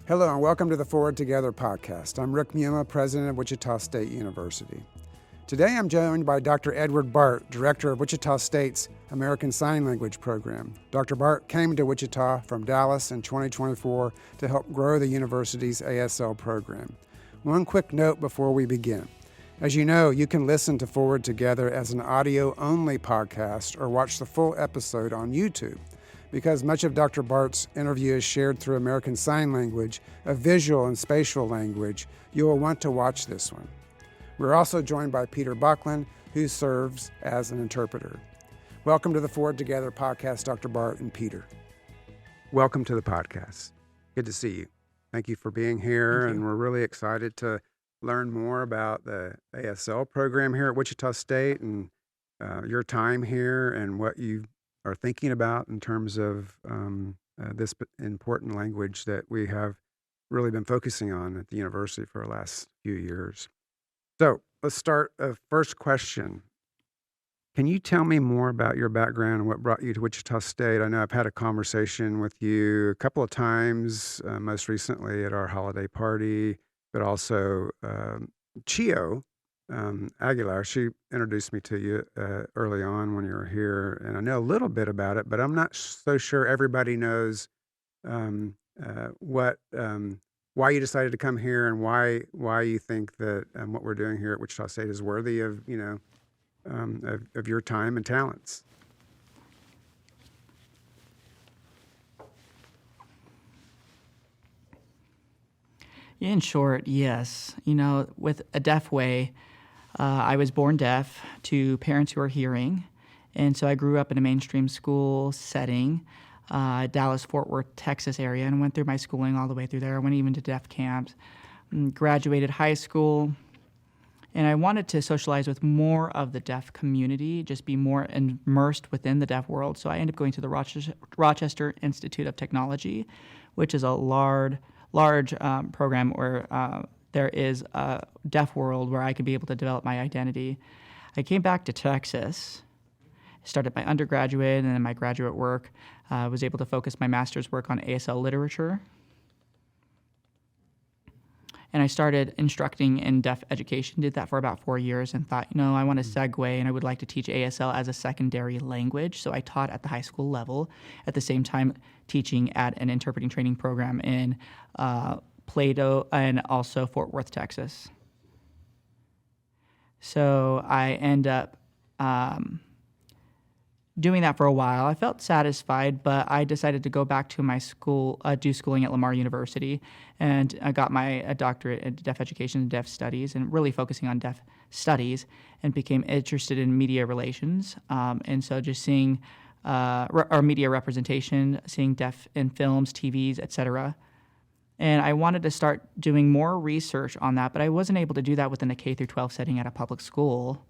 Hello and welcome to the Forward Together podcast. I'm Rick Muma, president of Wichita State University. Today I'm joined by Dr. Edward Bart, director of Wichita State's American Sign Language program. Dr. Bart came to Wichita from Dallas in 2024 to help grow the university's ASL program. One quick note before we begin. As you know, you can listen to Forward Together as an audio-only podcast or watch the full episode on YouTube. Because much of Dr. Bart's interview is shared through American Sign Language, a visual and spatial language, you will want to watch this one. We're also joined by Peter Buckland, who serves as an interpreter. Welcome to the Forward Together podcast, Dr. Bart and Peter. Welcome to the podcast. Good to see you. Thank you for being here, and we're really excited to learn more about the ASL program here at Wichita State and your time here and what you are thinking about in terms of this important language that we have really been focusing on at the university for the last few years. So let's start. First question. Can you tell me more about your background and what brought you to Wichita State? I know I've had a conversation with you a couple of times, most recently at our holiday party, but also Chio Aguilar, she introduced me to you early on when you were here, and I know a little bit about it, but I'm not so sure everybody knows why you decided to come here and why you think that what we're doing here at Wichita State is worthy of of your time and talents. In short, yes. With a deaf way, I was born deaf to parents who are hearing, and so I grew up in a mainstream school setting, Dallas, Fort Worth, Texas area, and went through my schooling all the way through there. I went even to deaf camps, graduated high school, and I wanted to socialize with more of the deaf community, just be more immersed within the deaf world. So I ended up going to the Rochester Institute of Technology, which is a large program where there is a deaf world where I could be able to develop my identity. I came back to Texas, started my undergraduate and then my graduate work. Was able to focus my master's work on ASL literature. And I started instructing in deaf education, did that for about 4 years and thought, I want to segue and I would like to teach ASL as a secondary language. So I taught at the high school level, at the same time teaching at an interpreting training program in Plato and also Fort Worth, Texas. So I end up doing that for a while. I felt satisfied, but I decided to go back to my school, do schooling at Lamar University, and I got my doctorate in deaf education and deaf studies, and really focusing on deaf studies, and became interested in media relations. And so just seeing our media representation, seeing deaf in films, TVs, etc. And I wanted to start doing more research on that, but I wasn't able to do that within a K through 12 setting at a public school.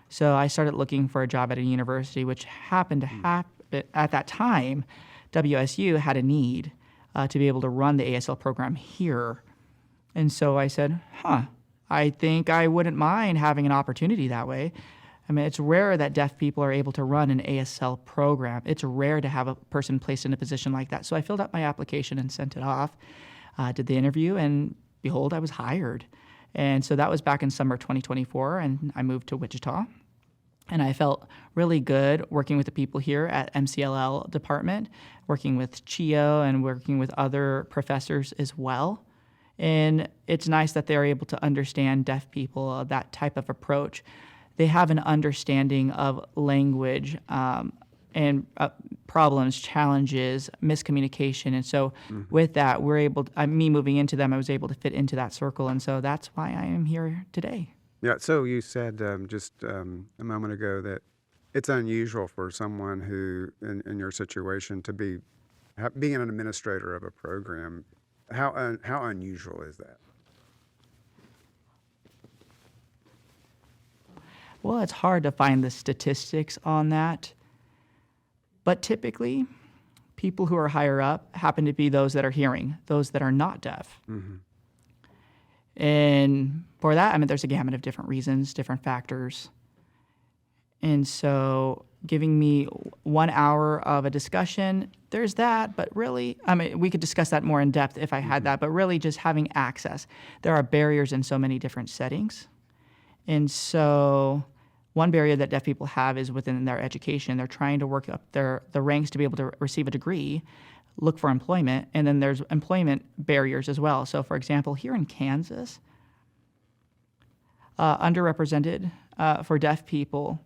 So I started looking for a job at a university, which happened to happen at that time. WSU had a need to be able to run the ASL program here. And so I said, I think I wouldn't mind having an opportunity that way. I mean, it's rare that deaf people are able to run an ASL program. It's rare to have a person placed in a position like that. So I filled out my application and sent it off. Did the interview, and behold, I was hired. And so that was back in summer 2024, and I moved to Wichita. And I felt really good working with the people here at MCLL department, working with Chio and working with other professors as well. And it's nice that they're able to understand deaf people, that type of approach. They have an understanding of language and problems, challenges, miscommunication. And so with that, me moving into them, I was able to fit into that circle. And so that's why I am here today. Yeah, so you said just a moment ago that it's unusual for someone who, in your situation, to being an administrator of a program. How unusual is that? Well, it's hard to find the statistics on that. But typically, people who are higher up happen to be those that are hearing, those that are not deaf. Mm-hmm. And for that, there's a gamut of different reasons, different factors. And so giving me 1 hour of a discussion, there's that, but really, I mean, we could discuss that more in depth if I had that, but really just having access. There are barriers in so many different settings. And so one barrier that deaf people have is within their education. They're trying to work up the ranks to be able to receive a degree, look for employment, and then there's employment barriers as well. So for example, here in Kansas, underrepresented for deaf people,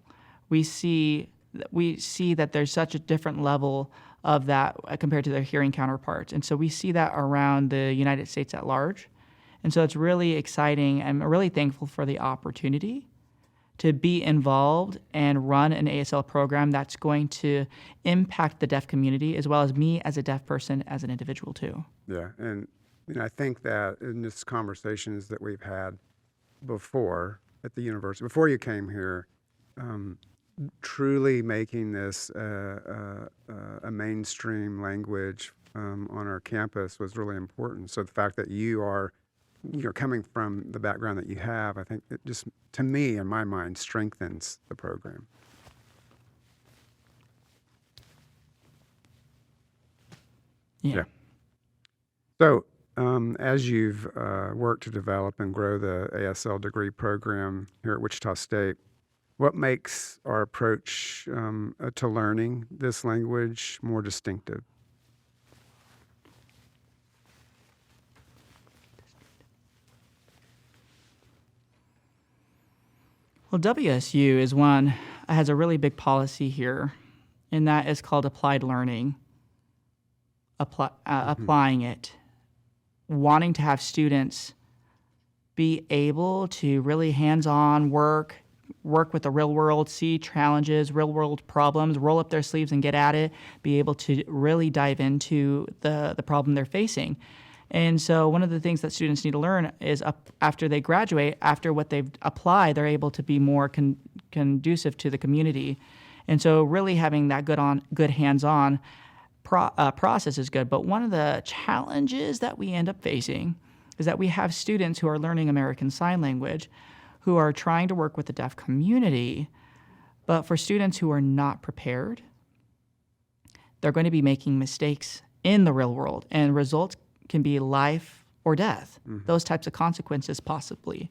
we see that there's such a different level of that compared to their hearing counterparts. And so we see that around the United States at large. And so it's really exciting. I'm really thankful for the opportunity to be involved and run an ASL program that's going to impact the deaf community as well as me as a deaf person as an individual too. Yeah, and I think that in this conversations that we've had before at the university, before you came here, truly making this a mainstream language on our campus was really important. So the fact that you're coming from the background that you have, I think it just, to me, in my mind, strengthens the program. Yeah. So as you've worked to develop and grow the ASL degree program here at Wichita State, what makes our approach to learning this language more distinctive? Well, WSU has a really big policy here, and that is called applied learning. Applying it, wanting to have students be able to really hands-on work with the real world, see challenges, real world problems, roll up their sleeves and get at it, be able to really dive into the problem they're facing. And so one of the things that students need to learn is after they graduate, after what they've applied, they're able to be more conducive to the community. And so really having that good hands-on process is good. But one of the challenges that we end up facing is that we have students who are learning American Sign Language who are trying to work with the deaf community, but for students who are not prepared, they're going to be making mistakes in the real world, and results can be life or death, those types of consequences possibly.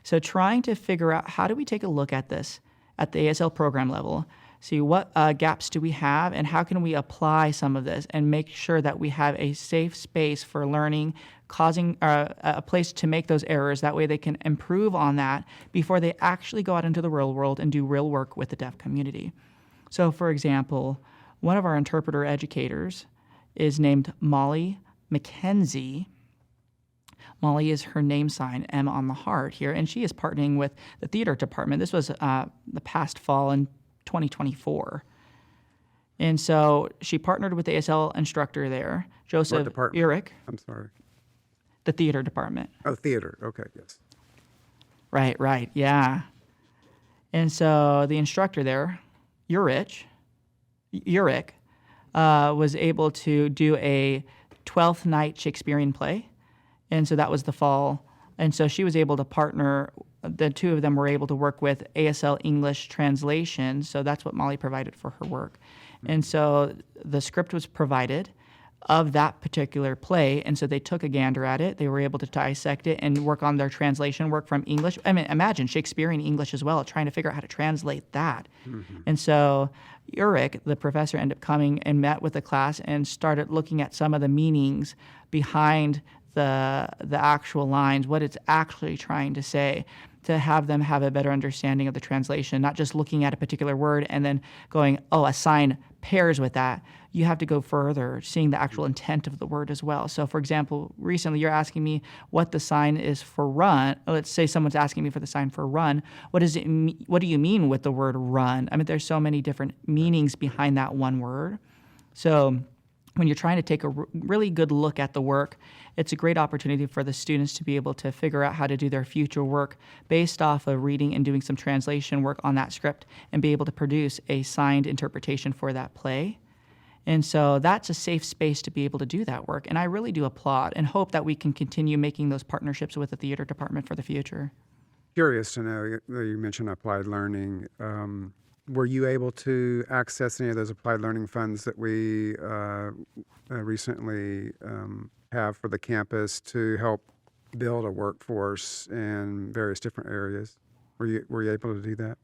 So trying to figure out how do we take a look at this at the ASL program level, see what gaps do we have and how can we apply some of this and make sure that we have a safe space for learning, causing a place to make those errors. That way they can improve on that before they actually go out into the real world and do real work with the deaf community. So for example, one of our interpreter educators is named Molly McKenzie. Molly is her name sign, M on the heart here, and she is partnering with the theater department. This was the past fall in 2024. And so she partnered with the ASL instructor there, Joseph Urich. I'm sorry. The theater department. Oh, theater. Okay, yes. Right, yeah. And so the instructor there, Urich, was able to do a 12th night Shakespearean play. And so that was the fall. And so she was able to partner, the two of them were able to work with ASL English translation. So that's what Molly provided for her work. And so the script was provided of that particular play. And so they took a gander at it. They were able to dissect it and work on their translation work from English. I mean, imagine Shakespearean English as well, trying to figure out how to translate that. And so Urich, the professor, ended up coming and met with the class and started looking at some of the meanings behind the actual lines, what it's actually trying to say, to have them have a better understanding of the translation, not just looking at a particular word and then going, oh, a sign pairs with that. You have to go further, seeing the actual intent of the word as well. So, for example, recently you're asking me what the sign is for run. Let's say someone's asking me for the sign for run. What does it mean? What do you mean with the word run? I mean, there's so many different meanings behind that one word. So when you're trying to take a really good look at the work, it's a great opportunity for the students to be able to figure out how to do their future work based off of reading and doing some translation work on that script and be able to produce a signed interpretation for that play. And so that's a safe space to be able to do that work. And I really do applaud and hope that we can continue making those partnerships with the theater department for the future. Curious to know, you mentioned applied learning. Were you able to access any of those applied learning funds that we recently have for the campus to help build a workforce in various different areas? Were you able to do that?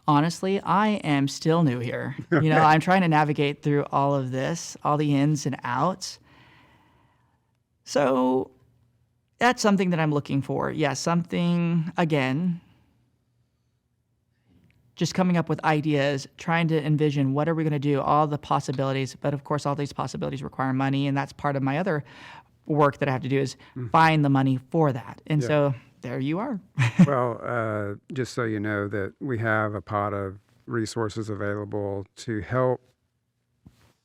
Honestly, I am still new here. You know, I'm trying to navigate through all of this, all the ins and outs. So that's something that I'm looking for. Yeah, something, again, just coming up with ideas, trying to envision what are we going to do, all the possibilities. But of course, all these possibilities require money, and that's part of my other work that I have to do is find the money for that. And Yeah. so there you are. Well, just so you know that we have a pot of resources available to help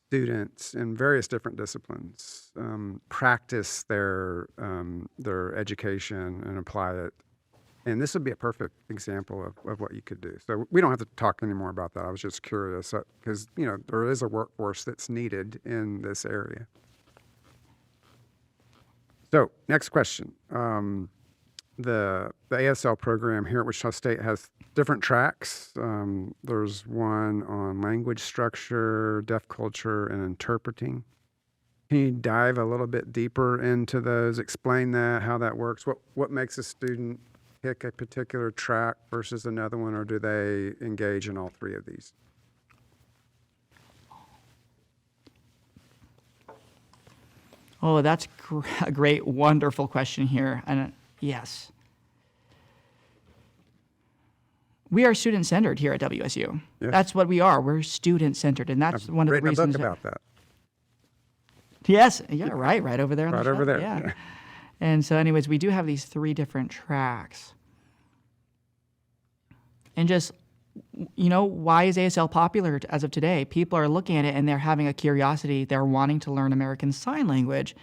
students in various different disciplines practice their education and apply it. And this would be a perfect example of what you could do. So we don't have to talk anymore about that. I was just curious because, there is a workforce that's needed in this area. So next question. The ASL program here at Wichita State has different tracks. There's one on language structure, deaf culture, and interpreting. Can you dive a little bit deeper into those? Explain that, how that works. What makes a student pick a particular track versus another one, or do they engage in all three of these? Oh, that's a great, wonderful question here. And yes. We are student-centered here at WSU. Yes. That's what we are. We're student-centered, and that's one of the reasons. I've written a book about that. Yes, yeah, right over there on the Right shelf. over there. Yeah. And so anyways, we do have these 3 different tracks. And just, why is ASL popular as of today? People are looking at it and they're having a curiosity. They're wanting to learn American Sign Language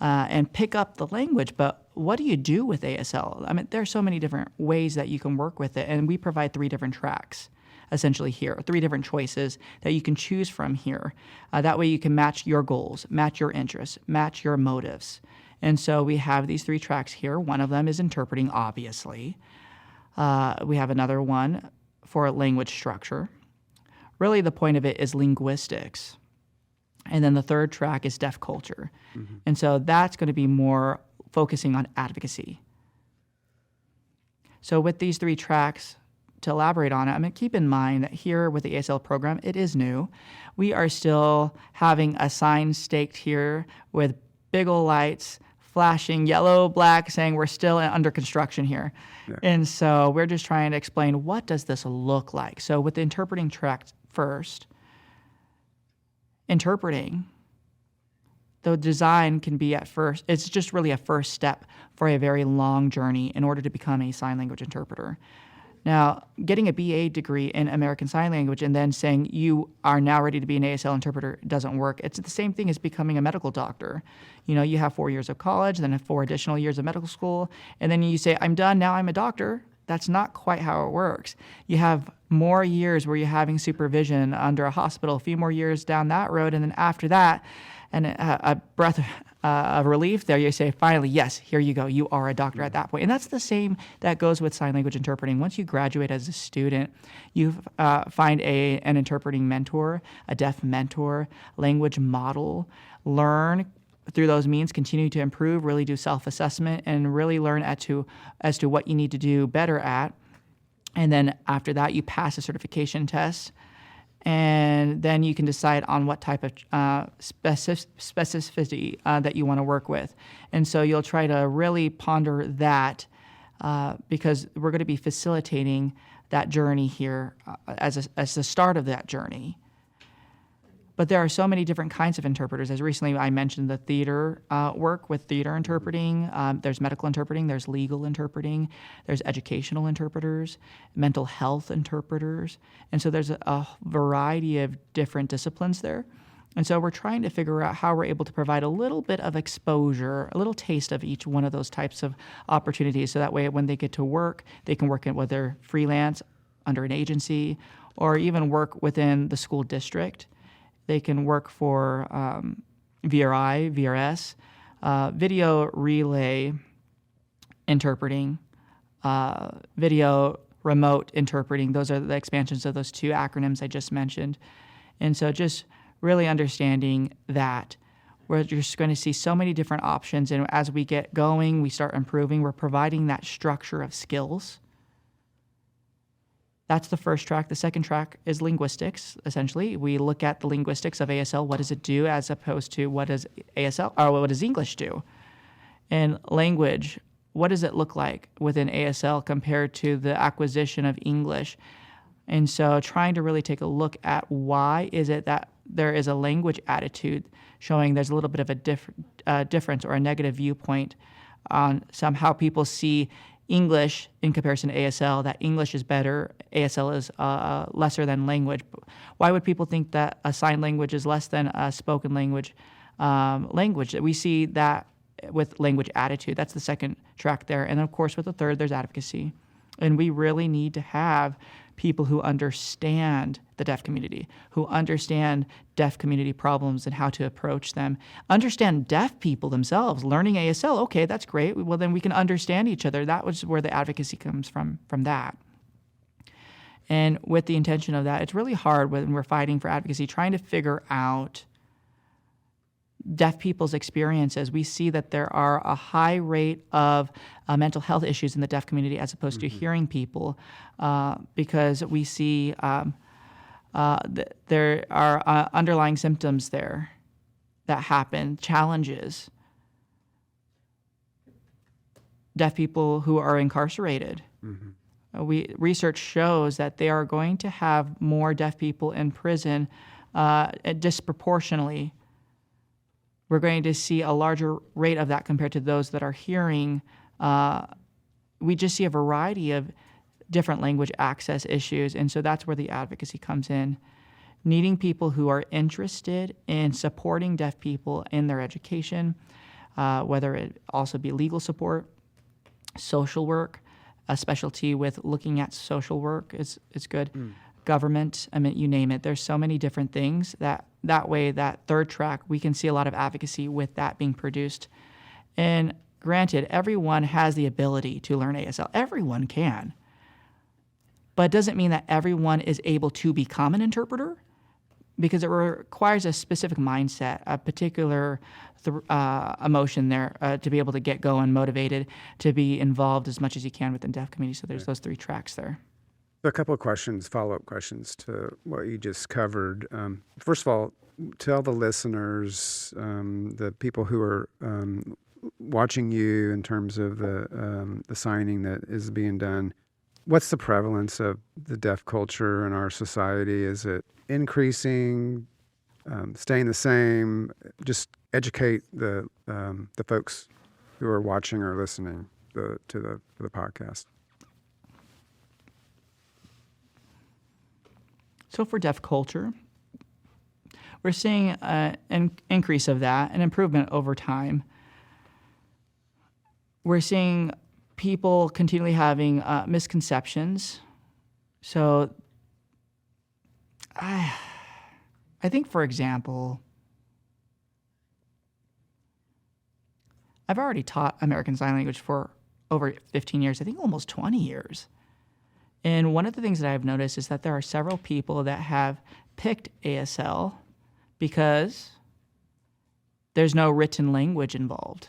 and pick up the language. But what do you do with ASL? I mean, there are so many different ways that you can work with it. And we provide 3 different tracks essentially here, 3 different choices that you can choose from here. That way you can match your goals, match your interests, match your motives. And so we have these 3 tracks here. One of them is interpreting, obviously. We have another one for language structure. Really, the point of it is linguistics. And then the 3rd track is deaf culture. Mm-hmm. And so that's going to be more focusing on advocacy. So with these 3 tracks, to elaborate on it, keep in mind that here with the ASL program, it is new. We are still having a sign staked here with big old lights, flashing yellow, black, saying we're still under construction here. Yeah. And so we're just trying to explain, what does this look like? So with the interpreting track first, interpreting, the design can be at first, it's just really a first step for a very long journey in order to become a sign language interpreter. Now, getting a BA degree in American Sign Language and then saying you are now ready to be an ASL interpreter doesn't work. It's the same thing as becoming a medical doctor. You have 4 years of college, then 4 additional years of medical school, and then you say, I'm done, now I'm a doctor. That's not quite how it works. You have more years where you're having supervision under a hospital, a few more years down that road, and then after that, and a breath of relief there, you say, finally, yes, here you go. You are a doctor at that point. And that's the same that goes with sign language interpreting. Once you graduate as a student, you find an interpreting mentor, a deaf mentor, language model, learn through those means, continue to improve, really do self-assessment, and really learn as to what you need to do better at. And then after that, you pass a certification test. And then you can decide on what type of specificity that you want to work with. And so you'll try to really ponder that because we're going to be facilitating that journey here as the start of that journey. But there are so many different kinds of interpreters. As recently I mentioned the theater work with theater interpreting. There's medical interpreting, there's legal interpreting, there's educational interpreters, mental health interpreters. And so there's a variety of different disciplines there. And so we're trying to figure out how we're able to provide a little bit of exposure, a little taste of each one of those types of opportunities. So that way when they get to work, they can work in whether freelance, under an agency, or even work within the school district. They can work for VRI, VRS, video relay interpreting, video remote interpreting. Those are the expansions of those two acronyms I just mentioned. And so just really understanding that we're just going to see so many different options. And as we get going, we start improving. We're providing that structure of skills. That's the first track. The second track is linguistics, essentially. We look at the linguistics of ASL. What does it do as opposed to what does ASL, or what does English do? And language, what does it look like within ASL compared to the acquisition of English? And so trying to really take a look at why is it that there is a language attitude showing there's a little bit of a difference or a negative viewpoint on how people see English in comparison to ASL, that English is better, ASL is lesser than language. Why would people think that a sign language is less than a spoken language language? We see that with language attitude. That's the second track there. And then, of course, with the third, there's advocacy. And we really need to have people who understand the deaf community, who understand deaf community problems and how to approach them, understand deaf people themselves. Learning ASL, okay, that's great. Well, then we can understand each other. That was where the advocacy comes from that. And with the intention of that, it's really hard when we're fighting for advocacy, trying to figure out deaf people's experiences. We see that there are a high rate of mental health issues in the deaf community as opposed to hearing people, because we see there are underlying symptoms there that happen, challenges. Deaf people who are incarcerated. Research shows that they are going to have more deaf people in prison disproportionately. We're going to see a larger rate of that compared to those that are hearing. We just see a variety of different language access issues, and so that's where the advocacy comes in. Needing people who are interested in supporting deaf people in their education, whether it also be legal support, social work, a specialty with looking at social work is good. Government, I mean, you name it. There's so many different things that way, that third track, we can see a lot of advocacy with that being produced. And granted, everyone has the ability to learn ASL. Everyone can. But it doesn't mean that everyone is able to become an interpreter, because it requires a specific mindset, a particular emotion there to be able to get going, motivated, to be involved as much as you can within deaf community. So there's those three tracks there. A couple of questions, follow-up questions to what you just covered. First of all, tell the listeners, the people who are watching you in terms of the signing that is being done, what's the prevalence of the deaf culture in our society? Is it increasing, staying the same? Just educate the folks who are watching or listening to the podcast. So for deaf culture, we're seeing an increase of that, an improvement over time. We're seeing people continually having misconceptions. So I think, for example, I've already taught American Sign Language for over 15 years, I think almost 20 years. And one of the things that I've noticed is that there are several people that have picked ASL because there's no written language involved.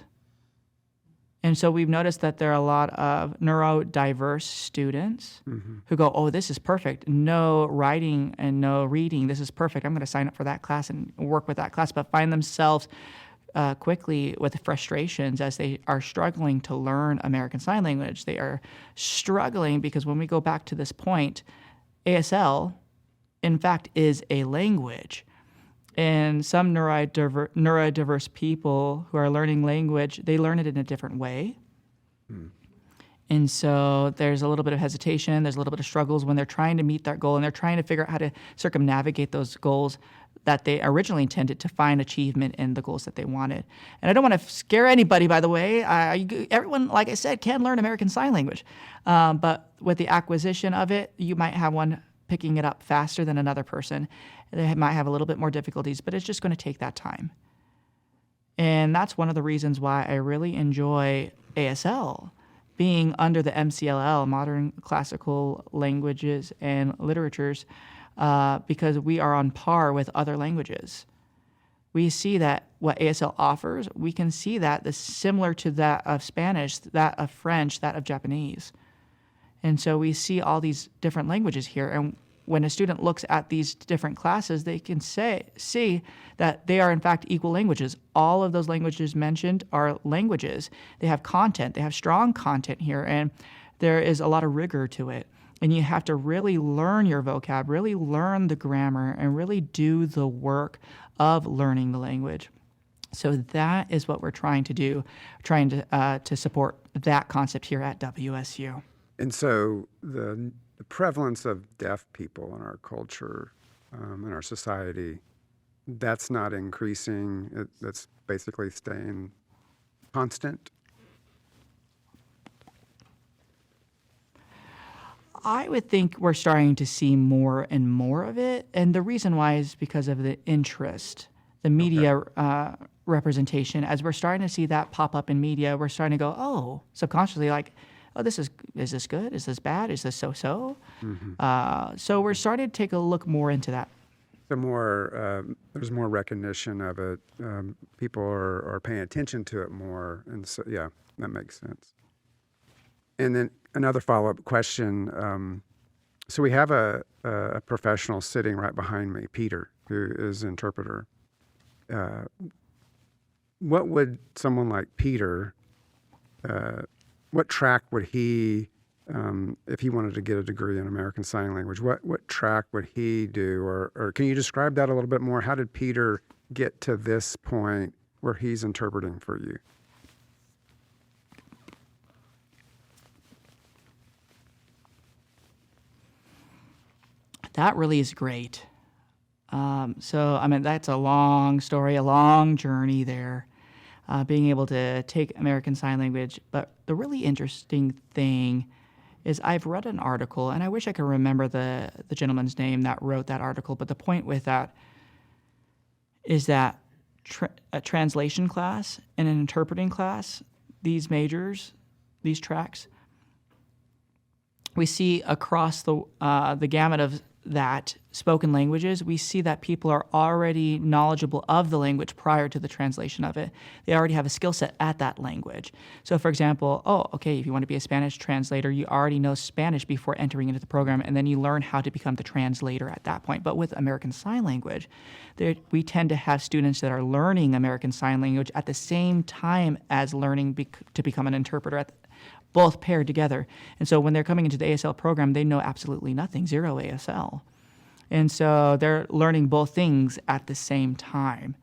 And so we've noticed that there are a lot of neurodiverse students who go, oh, this is perfect. No writing and no reading. This is perfect. I'm going to sign up for that class and work with that class, but find themselves quickly with frustrations as they are struggling to learn American Sign Language. They are struggling because when we go back to this point, ASL, in fact, is a language. And some neurodiverse people who are learning language, they learn it in a different way. And so there's a little bit of hesitation, there's a little bit of struggles when they're trying to meet that goal, and they're trying to figure out how to circumnavigate those goals that they originally intended to find achievement in the goals that they wanted. And I don't want to scare anybody, by the way. Everyone, like I said, can learn American Sign Language. But with the acquisition of it, you might have one picking it up faster than another person. They might have a little bit more difficulties, but it's just going to take that time. And that's one of the reasons why I really enjoy ASL, being under the MCLL, Modern Classical Languages and Literatures, because we are on par with other languages. We see that what ASL offers, we can see that is similar to that of Spanish, that of French, that of Japanese. And so we see all these different languages here. And when a student looks at these different classes, they can see that they are in fact equal languages. All of those languages mentioned are languages. They have content. They have strong content here, and there is a lot of rigor to it. And you have to really learn your vocab, really learn the grammar, and really do the work of learning the language. So that is what we're trying to do, trying to support that concept here at WSU. And so the prevalence of deaf people in our culture, in our society, that's not increasing. That's basically staying constant. I would think we're starting to see more and more of it. And the reason why is because of the interest, the media representation. As we're starting to see that pop up in media, we're starting to go, oh, subconsciously, like, oh, is this good? Is this bad? Is this so-so? Mm-hmm. So we're starting to take a look more into that. There's more recognition of it. People are paying attention to it more. And so, yeah, that makes sense. And then another follow-up question. So we have a professional sitting right behind me, Peter, who is an interpreter. What would someone like Peter, what track would he, if he wanted to get a degree in American Sign Language, what track would he do? Or can you describe that a little bit more? How did Peter get to this point where he's interpreting for you? That really is great. That's a long story, a long journey there, being able to take American Sign Language. But the really interesting thing is I've read an article, and I wish I could remember the gentleman's name that wrote that article, but the point with that is that a translation class and an interpreting class, these majors, these tracks, we see across the gamut of that spoken languages, we see that people are already knowledgeable of the language prior to the translation of it. They already have a skill set at that language. So for example, if you want to be a Spanish translator, you already know Spanish before entering into the program, and then you learn how to become the translator at that point. But with American Sign Language, we tend to have students that are learning American Sign Language at the same time as learning to become an interpreter, both paired together. And so when they're coming into the ASL program, they know absolutely nothing, zero ASL. And so they're learning both things at the same time.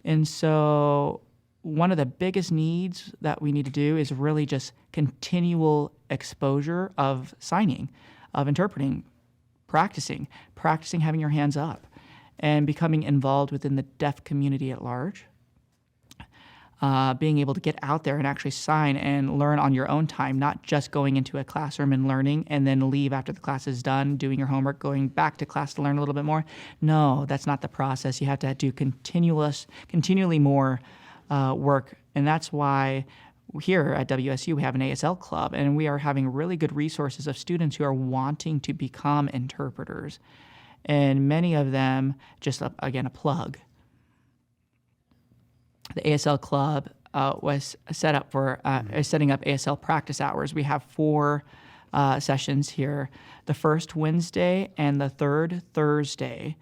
And so one of the biggest needs that we need to do is really just continual exposure of signing, of interpreting, practicing having your hands up, and becoming involved within the deaf community at large. Being able to get out there and actually sign and learn on your own time, not just going into a classroom and learning and then leave after the class is done, doing your homework, going back to class to learn a little bit more. No, that's not the process. You have to do continually more work. And that's why here at WSU we have an ASL club, and we are having really good resources of students who are wanting to become interpreters. And many of them, just again, a plug. The ASL Club was set up for setting up ASL practice hours. We have 4 sessions here, the first Wednesday and the third Thursday.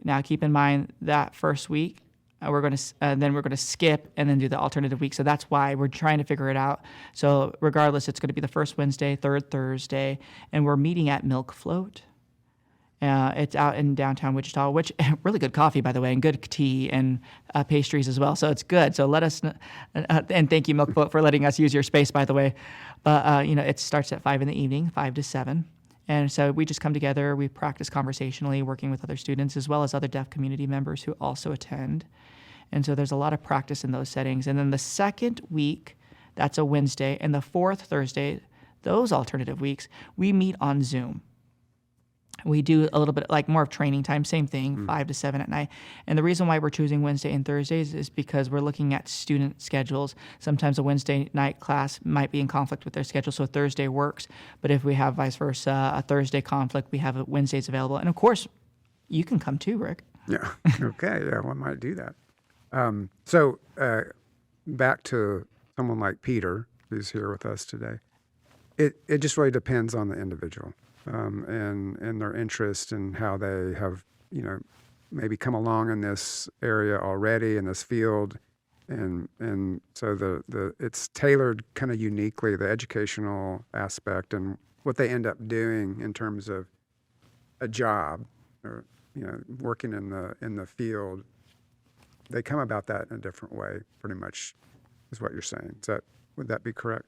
Now, keep in mind that first week we're going to skip and then do the alternative week. So that's why we're trying to figure it out. So regardless, it's going to be the first Wednesday, third Thursday, and we're meeting at Milk Float. It's out in downtown Wichita, which really good coffee, by the way, and good tea and pastries as well. So it's good. So let us, and thank you, Milk Float, for letting us use your space, by the way. But, it starts at 5 in the evening, 5 to 7. And so we just come together, we practice conversationally, working with other students, as well as other deaf community members who also attend. And so there's a lot of practice in those settings. And then the second week, that's a Wednesday, and the fourth Thursday, those alternative weeks, we meet on Zoom. We do a little bit like more of training time, same thing, 5 to 7 at night. And the reason why we're choosing Wednesday and Thursdays is because we're looking at student schedules. Sometimes a Wednesday night class might be in conflict with their schedule, so Thursday works. But if we have vice versa, a Thursday conflict, we have Wednesdays available. And of course, you can come too, Rick. Yeah. Okay. Yeah, one might do that. So back to someone like Peter, who's here with us today. It just really depends on the individual. And their interest and how they have, maybe come along in this area already in this field, and so it's tailored kind of uniquely, the educational aspect and what they end up doing in terms of a job or working in the field. They come about that in a different way, pretty much, is what you're saying. Would that be correct?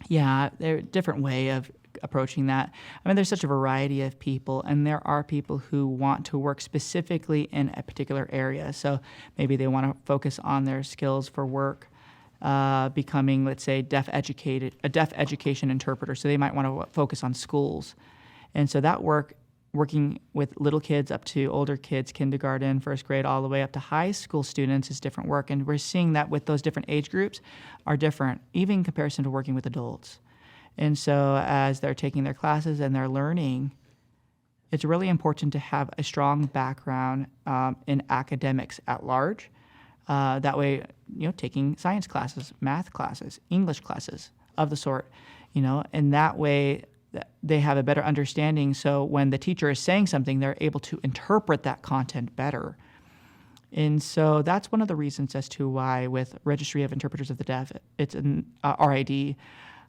Yeah, there's a different way of approaching that. I mean, there's such a variety of people, and there are people who want to work specifically in a particular area. So maybe they want to focus on their skills for work, becoming, let's say, a deaf education interpreter. So they might want to focus on schools. And so that working with little kids up to older kids, kindergarten, first grade, all the way up to high school students is different work. And we're seeing that with those different age groups are different, even in comparison to working with adults. And so as they're taking their classes and they're learning, it's really important to have a strong background in academics at large. That way, taking science classes, math classes, English classes of the sort, and that way they have a better understanding. So when the teacher is saying something, they're able to interpret that content better. And so that's one of the reasons as to why with Registry of Interpreters of the Deaf, it's an RID,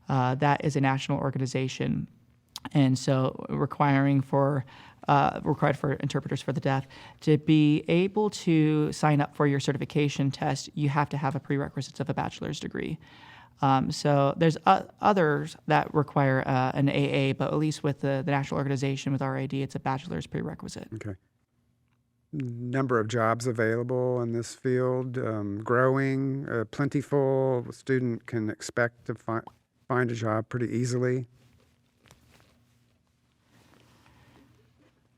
that is a national organization. And so required for interpreters for the deaf to be able to sign up for your certification test, you have to have a prerequisites of a bachelor's degree. So there's others that require an AA, but at least with the national organization with RID, it's a bachelor's prerequisite. Okay. Number of jobs available in this field, growing, plentiful. A student can expect to find a job pretty easily.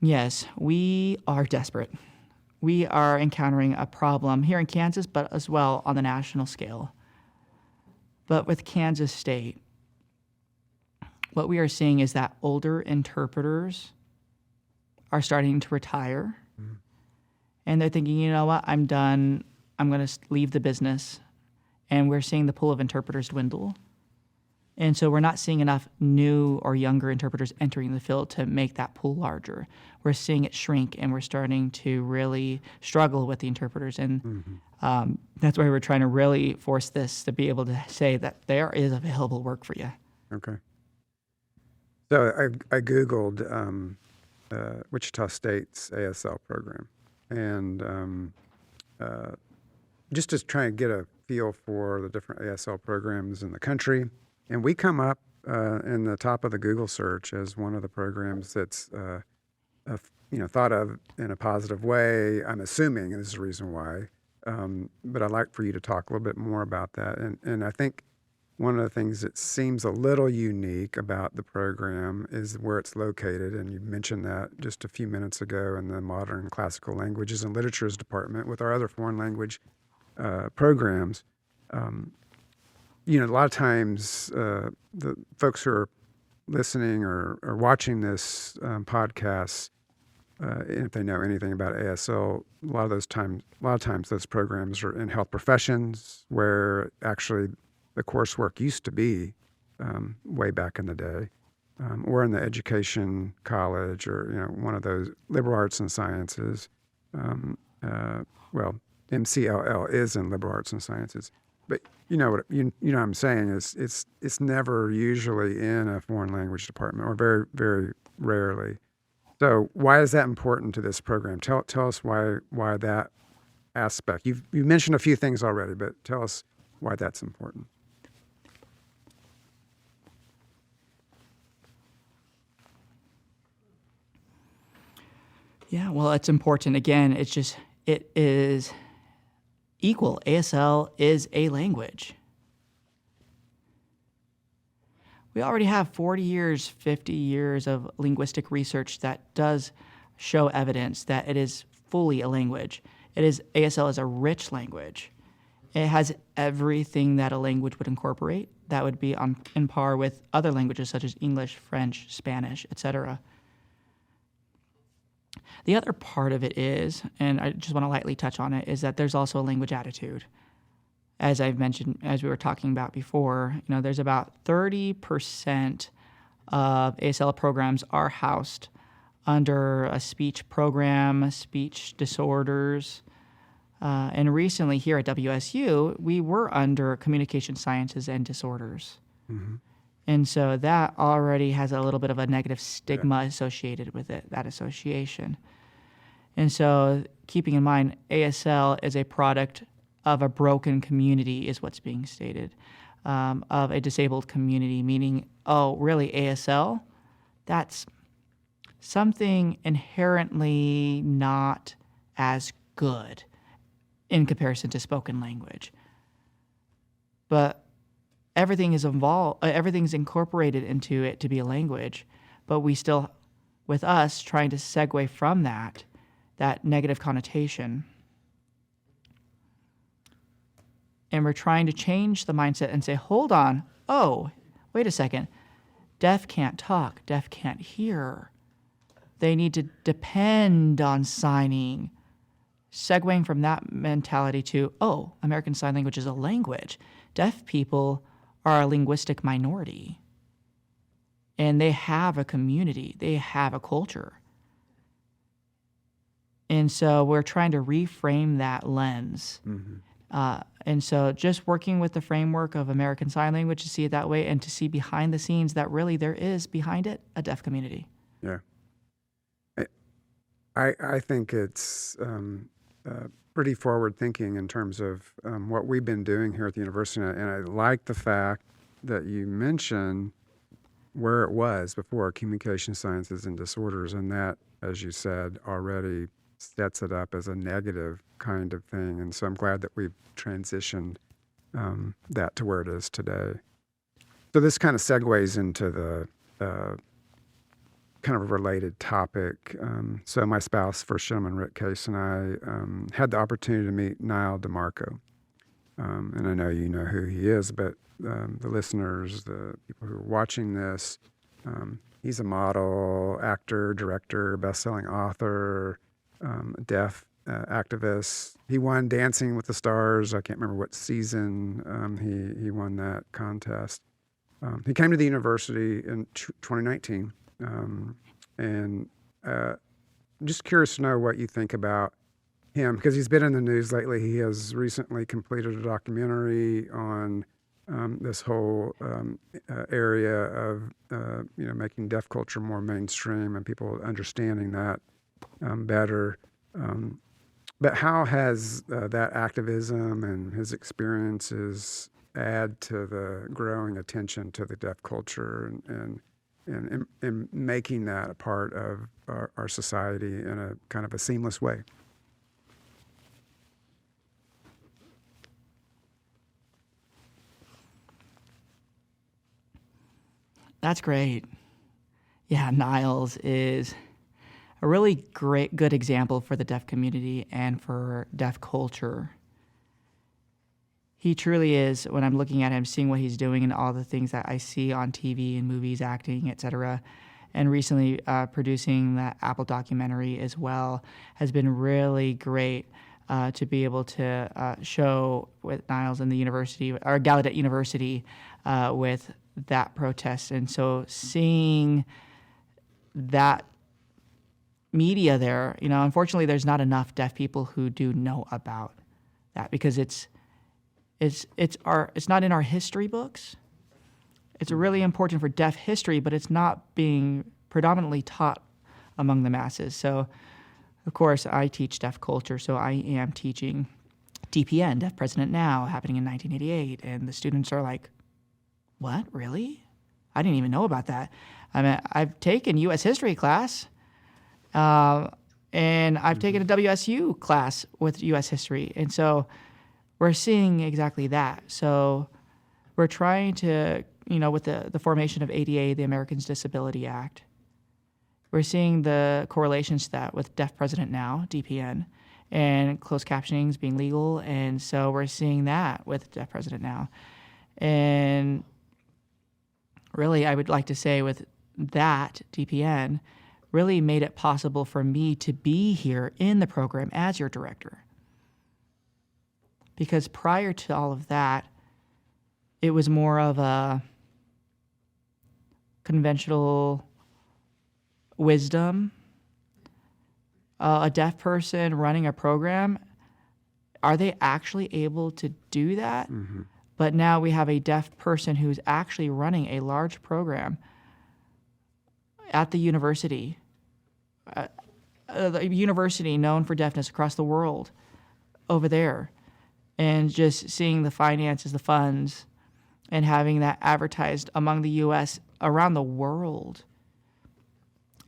Yes, we are desperate. We are encountering a problem here in Kansas, but as well on the national scale. But with Kansas State, what we are seeing is that older interpreters are starting to retire. Mm-hmm. And they're thinking, you know what, I'm done. I'm going to leave the business. And we're seeing the pool of interpreters dwindle. And so we're not seeing enough new or younger interpreters entering the field to make that pool larger. We're seeing it shrink, and we're starting to really struggle with the interpreters. And mm-hmm. That's why we're trying to really force this to be able to say that there is available work for you. Okay. So I Googled Wichita State's ASL program, and just to try and get a feel for the different ASL programs in the country. And we come up in the top of the Google search as one of the programs that's thought of in a positive way. I'm assuming, and this is the reason why. But I'd like for you to talk a little bit more about that. And I think one of the things that seems a little unique about the program is where it's located. And you mentioned that just a few minutes ago in the Modern Classical Languages and Literatures Department with our other foreign language programs. A lot of times the folks who are listening or watching this podcast, if they know anything about ASL, a lot of times those programs are in health professions where actually the coursework used to be way back in the day, or in the education college or one of those liberal arts and sciences. MCLL is in liberal arts and sciences. But what I'm saying is it's never usually in a foreign language department, or very, very rarely. So why is that important to this program? Tell us why that aspect. You've mentioned a few things already, but tell us why that's important. Yeah, well, it's important. Again, it is equal. ASL is a language. we already have 40 years, 50 years of linguistic research that does show evidence that it is fully a language. ASL is a rich language. It has everything that a language would incorporate that would be in par with other languages such as English, French, Spanish, etc. The other part of it is, and I just want to lightly touch on it, is that there's also a language attitude. As I've mentioned, as we were talking about before, there's about 30% of ASL programs are housed under a speech program, speech disorders. And recently here at WSU, we were under communication sciences and disorders. Mm-hmm. And so that already has a little bit of a negative stigma associated with it, that association. And so keeping in mind, ASL is a product of a broken community is what's being stated, of a disabled community, meaning, oh, really, ASL? That's something inherently not as good in comparison to spoken language. But everything is involved, everything's incorporated into it to be a language, but we still, with us, trying to segue from that negative connotation. And we're trying to change the mindset and say, hold on, oh, wait a second, deaf can't talk, deaf can't hear. They need to depend on signing. Segueing from that mentality to, oh, American Sign Language is a language. Deaf people are a linguistic minority. And they have a community. They have a culture. And so we're trying to reframe that lens. Mm-hmm. And so just working with the framework of American Sign Language to see it that way and to see behind the scenes that really there is behind it a deaf community. Yeah. I think it's pretty forward-thinking in terms of what we've been doing here at the university. And I like the fact that you mentioned where it was before, communication sciences and disorders, and that, as you said, already sets it up as a negative kind of thing. And so I'm glad that we've transitioned that to where it is today. So this kind of segues into the kind of a related topic. So my spouse, First Gentleman Rick Case, and I had the opportunity to meet Niall DeMarco. And I know you know who he is, but the listeners, the people who are watching this, he's a model, actor, director, best-selling author, deaf activist. He won Dancing with the Stars. I can't remember what season he won that contest. He came to the university in 2019. And just curious to know what you think about him, because he's been in the news lately. He has recently completed a documentary on this whole area of making deaf culture more mainstream and people understanding that better. But how has that activism and his experiences add to the growing attention to the deaf culture and making that a part of our society in a kind of a seamless way? That's great. Yeah, Niles is a really good example for the deaf community and for deaf culture. He truly is, when I'm looking at him, seeing what he's doing and all the things that I see on TV and movies, acting, etc., and recently producing that Apple documentary as well, has been really great to be able to show with Niles in the university, or Gallaudet University, with that protest. And so seeing that media there, unfortunately there's not enough deaf people who do know about that, because it's not in our history books. It's really important for deaf history, but it's not being predominantly taught among the masses. So, of course, I teach deaf culture, so I am teaching DPN, Deaf President Now, happening in 1988, and the students are like, what, really? I didn't even know about that. I mean, I've taken U.S. history class, and I've taken a WSU class with U.S. history, and so we're seeing exactly that. So we're trying to with the formation of ADA, the Americans Disability Act, we're seeing the correlations to that with Deaf President Now, DPN, and closed captioning is being legal. And so we're seeing that with Deaf President Now. And really, I would like to say with that, DPN really made it possible for me to be here in the program as your director. Because prior to all of that, it was more of a conventional wisdom. A deaf person running a program, are they actually able to do that? Mm-hmm. But now we have a deaf person who's actually running a large program at the university, the university known for deafness across the world over there, and just seeing the finances, the funds, and having that advertised among the U.S., around the world,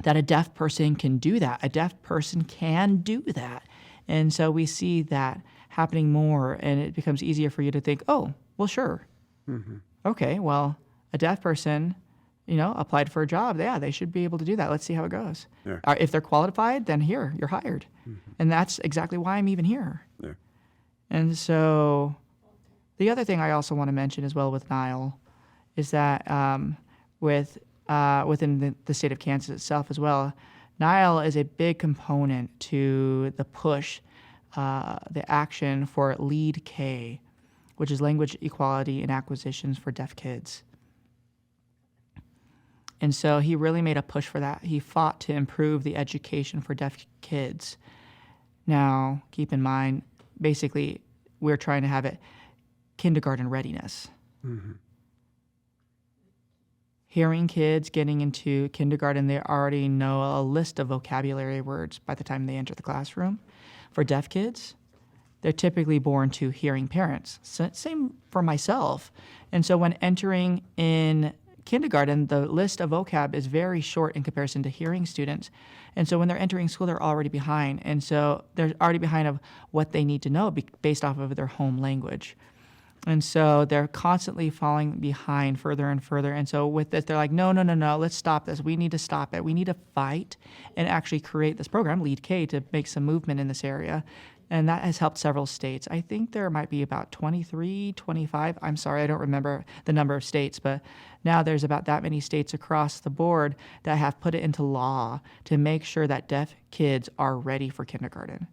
that a deaf person can do that. A deaf person can do that. And so we see that happening more, and it becomes easier for you to think, oh, well, sure. Mm-hmm. Okay, well, a deaf person, applied for a job. Yeah, they should be able to do that. Let's see how it goes. Yeah. If they're qualified, then here, you're hired. Mm-hmm. And that's exactly why I'm even here. Yeah. And so the other thing I also want to mention as well with Nile is that within the state of Kansas itself as well, Nile is a big component to the push, the action for LEAD K, which is Language Equality and Acquisitions for Deaf Kids. And so he really made a push for that. He fought to improve the education for deaf kids. Now, keep in mind, basically, we're trying to have it kindergarten readiness. Mm-hmm. Hearing kids getting into kindergarten, they already know a list of vocabulary words by the time they enter the classroom. For deaf kids, they're typically born to hearing parents. So, same for myself. And so when entering in kindergarten, the list of vocab is very short in comparison to hearing students. And so when they're entering school, they're already behind. And so they're already behind of what they need to know based off of their home language. And so they're constantly falling behind further and further. And so with this, they're like, no, let's stop this. We need to stop it. We need to fight and actually create this program, LEAD K, to make some movement in this area. And that has helped several states. I think there might be about 23, 25. I'm sorry, I don't remember the number of states, but now there's about that many states across the board that have put it into law to make sure that deaf kids are ready for kindergarten.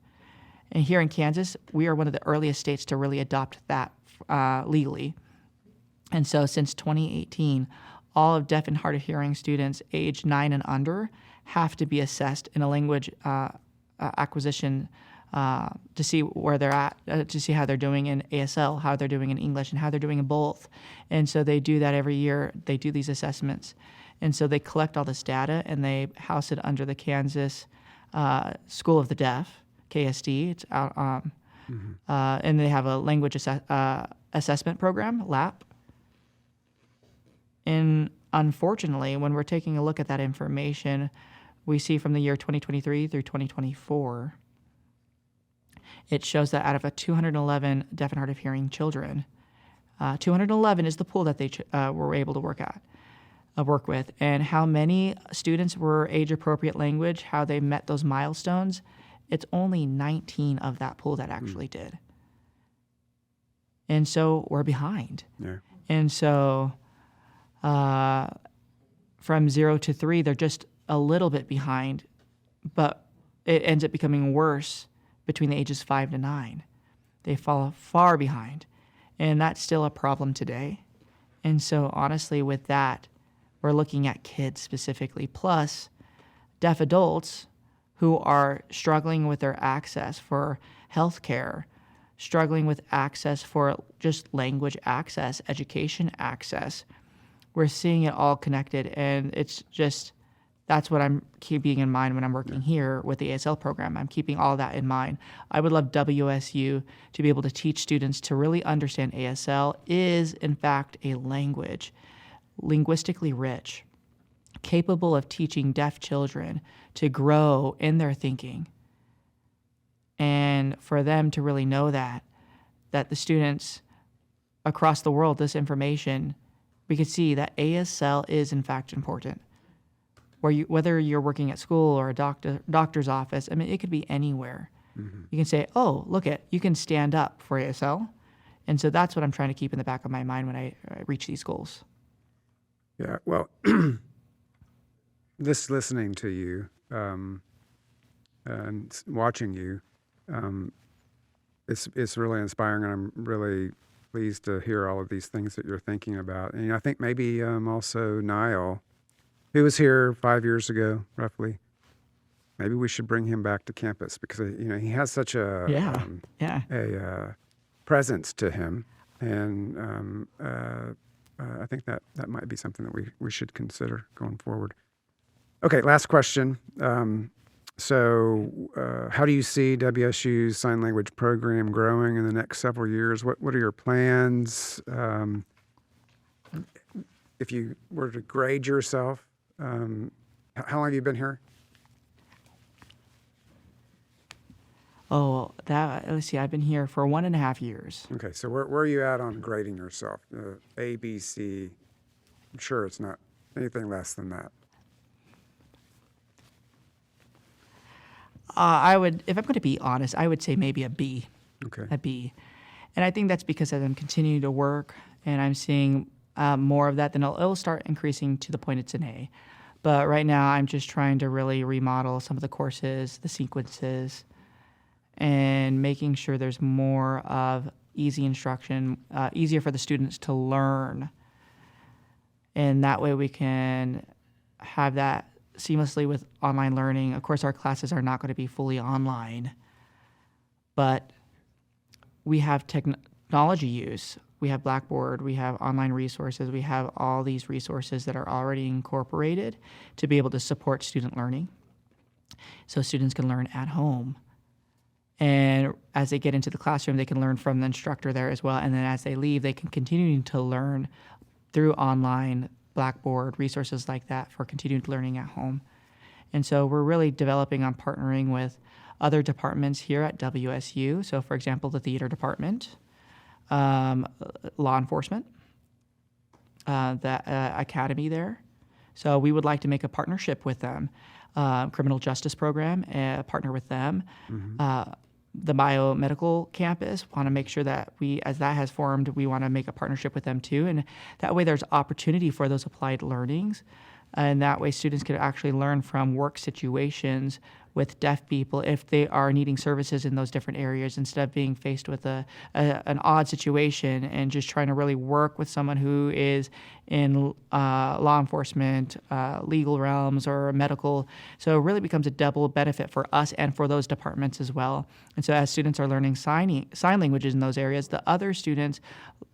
And here in Kansas, we are one of the earliest states to really adopt that legally. And so since 2018, all of deaf and hard of hearing students aged 9 and under have to be assessed in a language acquisition to see where they're at, to see how they're doing in ASL, how they're doing in English, and how they're doing in both. And so they do that every year. They do these assessments. And so they collect all this data, and they house it under the Kansas School of the Deaf, KSD. It's out, and they have a language assessment program, LAP. And unfortunately, when we're taking a look at that information, we see from the year 2023 through 2024, it shows that out of 211 deaf and hard of hearing children, 211 is the pool that they were able to work with. And how many students were age-appropriate language, how they met those milestones, it's only 19 of that pool that actually did. And so we're behind. Yeah. And so from 0 to 3, they're just a little bit behind, but it ends up becoming worse between the ages 5 to 9. They fall far behind, and that's still a problem today. And so honestly, with that, we're looking at kids specifically, plus deaf adults who are struggling with their access for health care, struggling with access for just language access, education access. We're seeing it all connected, and it's just, that's what I'm keeping in mind when I'm working here with the ASL program. I'm keeping all that in mind. I would love WSU to be able to teach students to really understand ASL is, in fact, a language, linguistically rich, capable of teaching deaf children to grow in their thinking. And for them to really know that the students across the world, this information we could see that ASL is in fact important. Whether you're working at school or a doctor's office, I mean, it could be anywhere. You can say, oh, you can stand up for ASL. And so that's what I'm trying to keep in the back of my mind when I reach these goals. Yeah, well, listening to you and watching you, it's really inspiring, and I'm really pleased to hear all of these things that you're thinking about. And I think maybe also Niall, who was here 5 years ago, roughly. Maybe we should bring him back to campus because he has such a presence to him, and I think that might be something that we should consider going forward. Okay, last question. So how do you see WSU's sign language program growing in the next several years? What are your plans? If you were to grade yourself, how long have you been here? Oh, let's see, I've been here for 1.5 years. Okay, so where are you at on grading yourself? A, B, C. I'm sure it's not anything less than that. If I'm going to be honest, I would say maybe a B. Okay. A B. And I think that's because as I'm continuing to work and I'm seeing more of that, then it'll start increasing to the point it's an A. But right now, I'm just trying to really remodel some of the courses, the sequences, and making sure there's more of easy instruction, easier for the students to learn. And that way we can have that seamlessly with online learning. Of course, our classes are not going to be fully online, but we have technology use. We have Blackboard, we have online resources, we have all these resources that are already incorporated to be able to support student learning. So students can learn at home. And as they get into the classroom, they can learn from the instructor there as well. And then as they leave, they can continue to learn through online Blackboard, resources like that for continued learning at home. And so we're really developing on partnering with other departments here at WSU. So, for example, the theater department, law enforcement, the academy there. So we would like to make a partnership with them. Criminal justice program, partner with them. The biomedical campus, want to make sure that as that has formed, we want to make a partnership with them too. And that way there's opportunity for those applied learnings. And that way students can actually learn from work situations with deaf people if they are needing services in those different areas, instead of being faced with an odd situation and just trying to really work with someone who is in law enforcement, legal realms, or medical. So it really becomes a double benefit for us and for those departments as well. And so as students are learning sign languages in those areas, the other students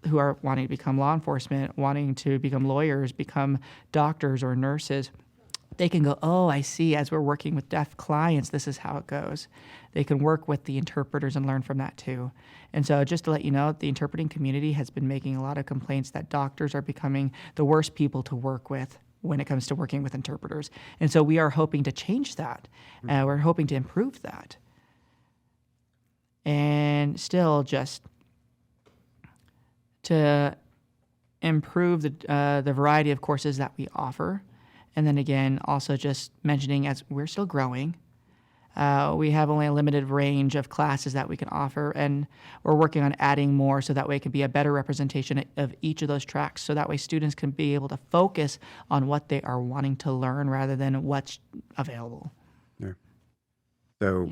who are wanting to become law enforcement, wanting to become lawyers, become doctors or nurses, they can go, oh, I see, as we're working with deaf clients, this is how it goes. They can work with the interpreters and learn from that too. And so just to let you know, the interpreting community has been making a lot of complaints that doctors are becoming the worst people to work with when it comes to working with interpreters. And so we are hoping to change that. We're hoping to improve that. And still just to improve the variety of courses that we offer. And then again, also just mentioning, as we're still growing, we have only a limited range of classes that we can offer, and we're working on adding more so that way it can be a better representation of each of those tracks, so that way students can be able to focus on what they are wanting to learn rather than what's available. Yeah. So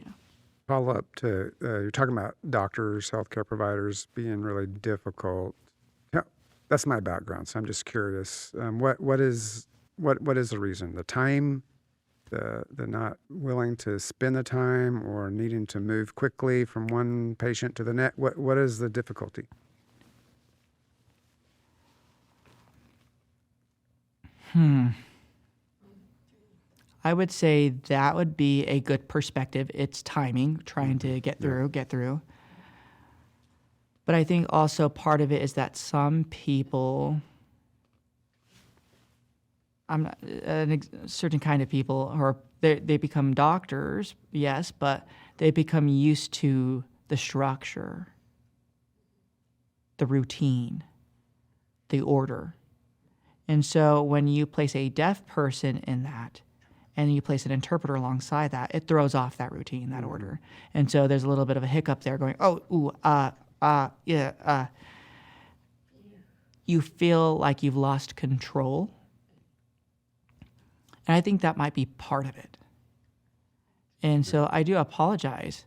follow up to, you're talking about doctors, healthcare providers being really difficult. Yeah, that's my background, so I'm just curious. What is the reason? The time, the not willing to spend the time, or needing to move quickly from one patient to the next? What is the difficulty? I would say that would be a good perspective. It's timing, trying to get through. But I think also part of it is that some people, a certain kind of people, or they become doctors, yes, but they become used to the structure, the routine, the order. And so when you place a deaf person in that and you place an interpreter alongside that, it throws off that routine, that order. And so there's a little bit of a hiccup there going, you feel like you've lost control. And I think that might be part of it. And so I do apologize.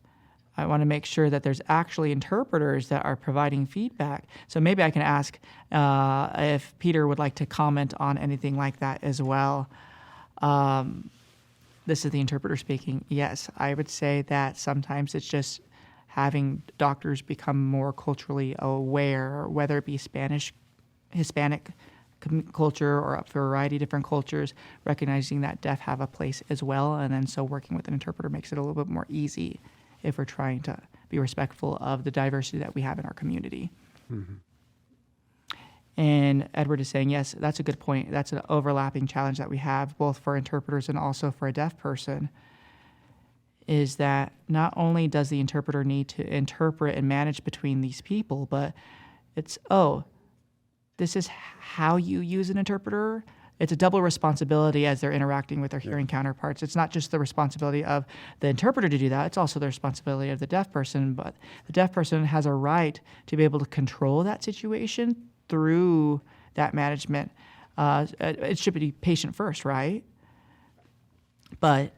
I want to make sure that there's actually interpreters that are providing feedback. So maybe I can ask if Peter would like to comment on anything like that as well. This is the interpreter speaking. Yes, I would say that sometimes it's just having doctors become more culturally aware, whether it be Spanish, Hispanic culture, or for a variety of different cultures, recognizing that deaf have a place as well. And then so working with an interpreter makes it a little bit more easy if we're trying to be respectful of the diversity that we have in our community. Mm-hmm. And Edward is saying, yes, that's a good point. That's an overlapping challenge that we have, both for interpreters and also for a deaf person, is that not only does the interpreter need to interpret and manage between these people, but it's, this is how you use an interpreter. It's a double responsibility as they're interacting with their hearing counterparts. It's not just the responsibility of the interpreter to do that. It's also the responsibility of the deaf person. But the deaf person has a right to be able to control that situation through that management. It should be patient first, right? But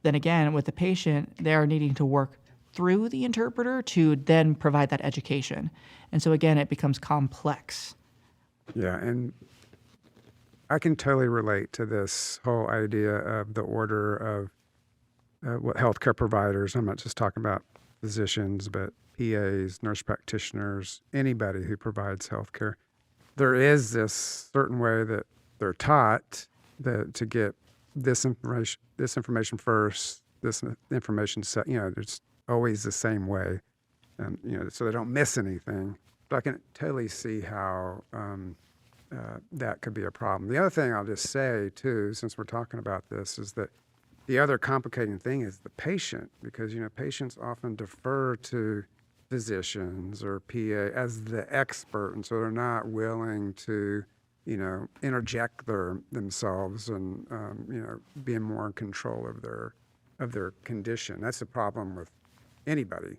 then again, with the patient, they're needing to work through the interpreter to then provide that education. And so again, it becomes complex. Yeah, and I can totally relate to this whole idea of the order of what healthcare providers, I'm not just talking about physicians, but PAs, nurse practitioners, anybody who provides healthcare. There is this certain way that they're taught to get this information first, this information set, it's always the same way, and so they don't miss anything. But I can totally see how that could be a problem. The other thing I'll just say too, since we're talking about this, is that the other complicating thing is the patient, because patients often defer to physicians or PA as the expert, and so they're not willing to interject themselves and being more in control of their condition. That's the problem with anybody,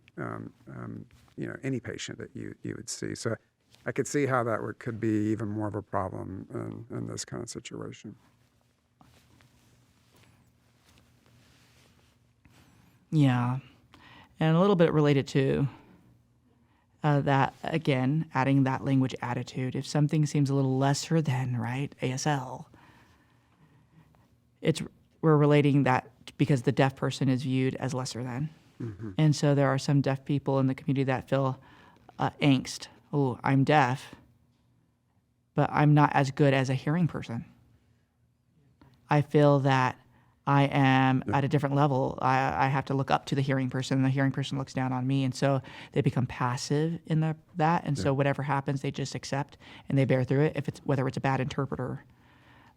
any patient that you would see. So I could see how that could be even more of a problem in this kind of situation. Yeah, and a little bit related to that, again, adding that language attitude. If something seems a little lesser than, right, ASL, we're relating that because the deaf person is viewed as lesser than. Mm-hmm. And so there are some deaf people in the community that feel angst. Oh, I'm deaf, but I'm not as good as a hearing person. I feel that I am at a different level. I have to look up to the hearing person, and the hearing person looks down on me. And so they become passive in that. And so whatever happens, they just accept and they bear through it, whether it's a bad interpreter,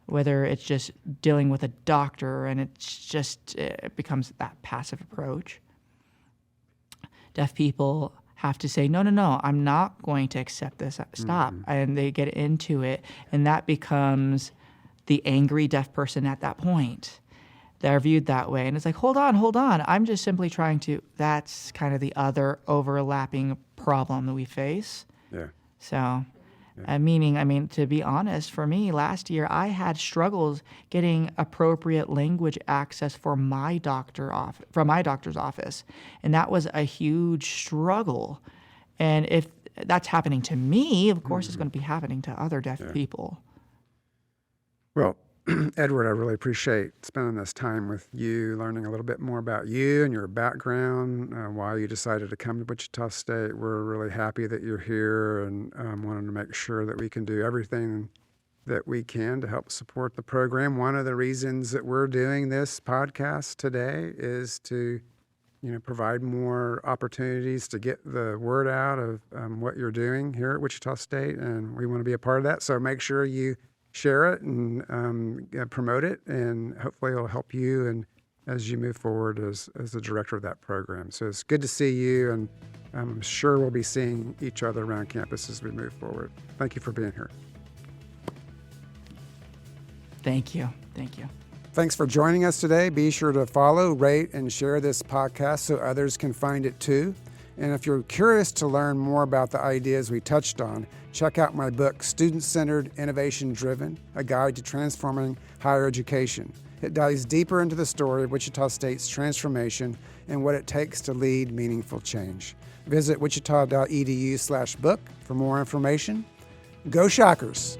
whether it's just dealing with a doctor, and it becomes that passive approach. Deaf people have to say, no, I'm not going to accept this. Stop. Mm-hmm. And they get into it, and that becomes the angry deaf person at that point. They're viewed that way. And it's like, hold on. I'm just simply trying to, that's kind of the other overlapping problem that we face. Yeah. So, meaning, to be honest, for me, last year, I had struggles getting appropriate language access from my doctor's office. And that was a huge struggle. And if that's happening to me, of course, it's going to be happening to other deaf people. Well, Edward, I really appreciate spending this time with you, learning a little bit more about you and your background, why you decided to come to Wichita State. We're really happy that you're here, and wanted to make sure that we can do everything that we can to help support the program. One of the reasons that we're doing this podcast today is to provide more opportunities to get the word out of what you're doing here at Wichita State, and we want to be a part of that. So make sure you share it and promote it, and hopefully it'll help you and as you move forward as the director of that program. So it's good to see you, and I'm sure we'll be seeing each other around campus as we move forward. Thank you for being here. Thank you. Thank you. Thanks for joining us today. Be sure to follow, rate, and share this podcast so others can find it too. And if you're curious to learn more about the ideas we touched on, check out my book, Student-Centered, Innovation-Driven, A Guide to Transforming Higher Education. It dives deeper into the story of Wichita State's transformation and what it takes to lead meaningful change. Visit wichita.edu/book for more information. Go Shockers!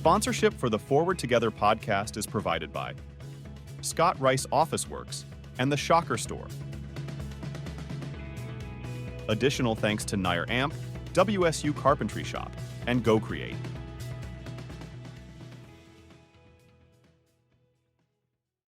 Sponsorship for the Forward Together podcast is provided by Scott Rice Office Works and the Shocker Store. Additional thanks to Nair Amp, WSU Carpentry Shop, and Go Create.